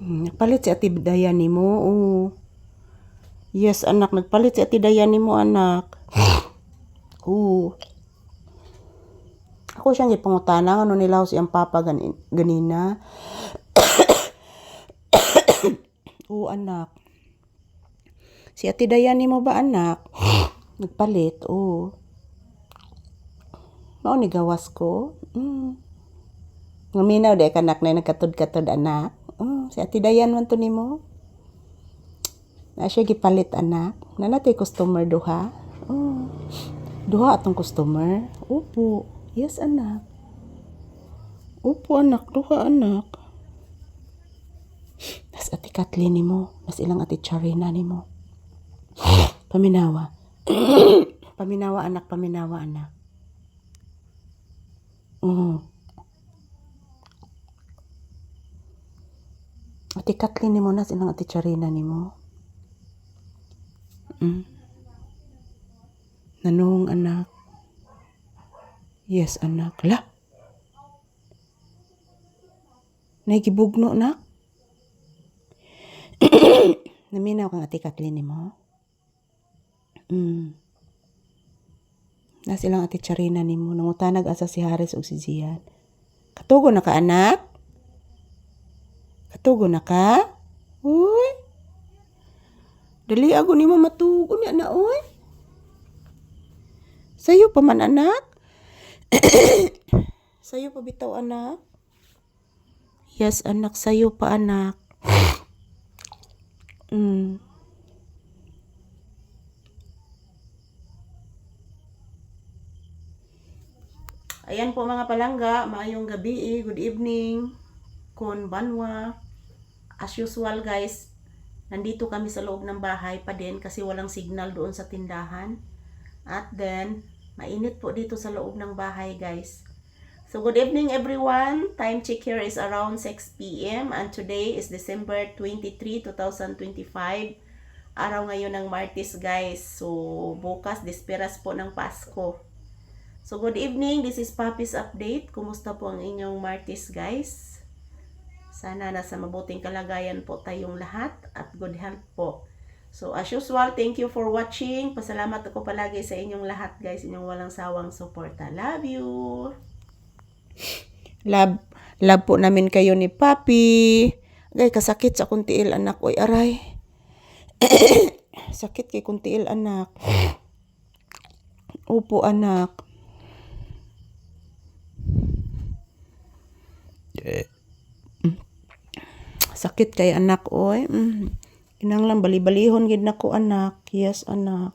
Nagpalit si Ate Dayani mo. Oh. Yes, anak. Nagpalit si Ate Dayani mo, anak. Ako siyang ipangutana. Ano nilaw siyang papa ganina. Anak. Si Ate Dayani mo ba, anak? Nagpalit. Mao ni gawas ko. Ngaminaw de kanak na nagkatod-katod, anak. Si Ate Dayan man to nimo. Na siya gipalit, anak. Nanatay customer duha. Duha atong customer. Opo. Yes, anak. Opo, anak. Duha, anak. Nas Ate Kathleen nimo. Nas ilang Ate Charina nimo. Paminawa. Paminawa, anak. Paminawa, anak. Ate Kathleen nimo nas ilang Ate Charina nimo. Nanong, anak. Yes, anak. La. Naigibugno, nak. Naminaw kang Ate Kathleen nimo. Nas ilang Ate Charina nimo. Nangutanag asa si Haris o si Zian. Katugo na ka, anak? Katugo na ka? Uy. Dali ako nimo matugo niya na, uy. Sayo pa man, anak? Sayo pa bitaw, anak? Yes, anak. Sayo pa, anak. Ayan po mga palangga, maayong gabi, good evening, kon banwa. As usual guys, nandito kami sa loob ng bahay pa din kasi walang signal doon sa tindahan. At then, mainit po dito sa loob ng bahay guys. So good evening everyone, time check here is around 6 p.m. and today is December 23, 2025. Araw ngayon ng Martes guys, so bukas disperas po ng Pasko. So good evening, this is Papi's Update. Kumusta po ang inyong Martes guys? Sana nasa mabuting kalagayan po tayong lahat at good health po. So as usual, thank you for watching. Pasalamat ako palagi sa inyong lahat guys, inyong walang sawang suporta. Love you! Love po namin kayo ni Papi. Gay, kasakit sa kuntiil anak. Oy, aray. Sakit kay kuntiil anak. Opo, anak. Sakit kay anak, oy. Kinanglan bali-balihon gid nako, anak. Yes, anak.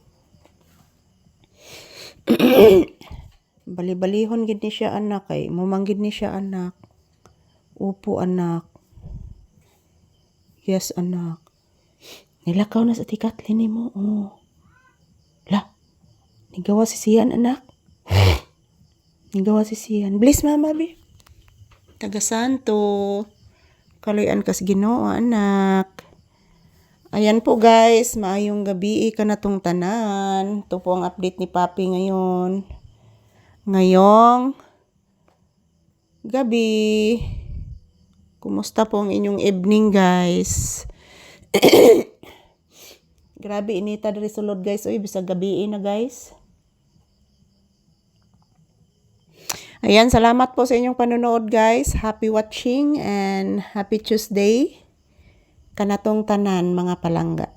Bali-balihon gid ni siya, anak. Kay mumanggid ni siya, anak. Opo, anak. Yes, anak. Nilakaw na sa Ate Kathleen nimo. La. Nigawa si Sian, anak. Nigawa si Sian. Bless mama, bi. Taga Santo. Kaloyan kas Ginoo, anak. Ayan po guys, maayong gabi ka na tong tanan. Ito po ang update ni Papi ngayon. Ngayong gabi. Kumusta po ang inyong evening guys? Grabe inita diri sulod guys. Uy, bisag gabi na guys. Ayan, salamat po sa inyong panonood guys. Happy watching and happy Tuesday. Kanatong tanan mga palangga.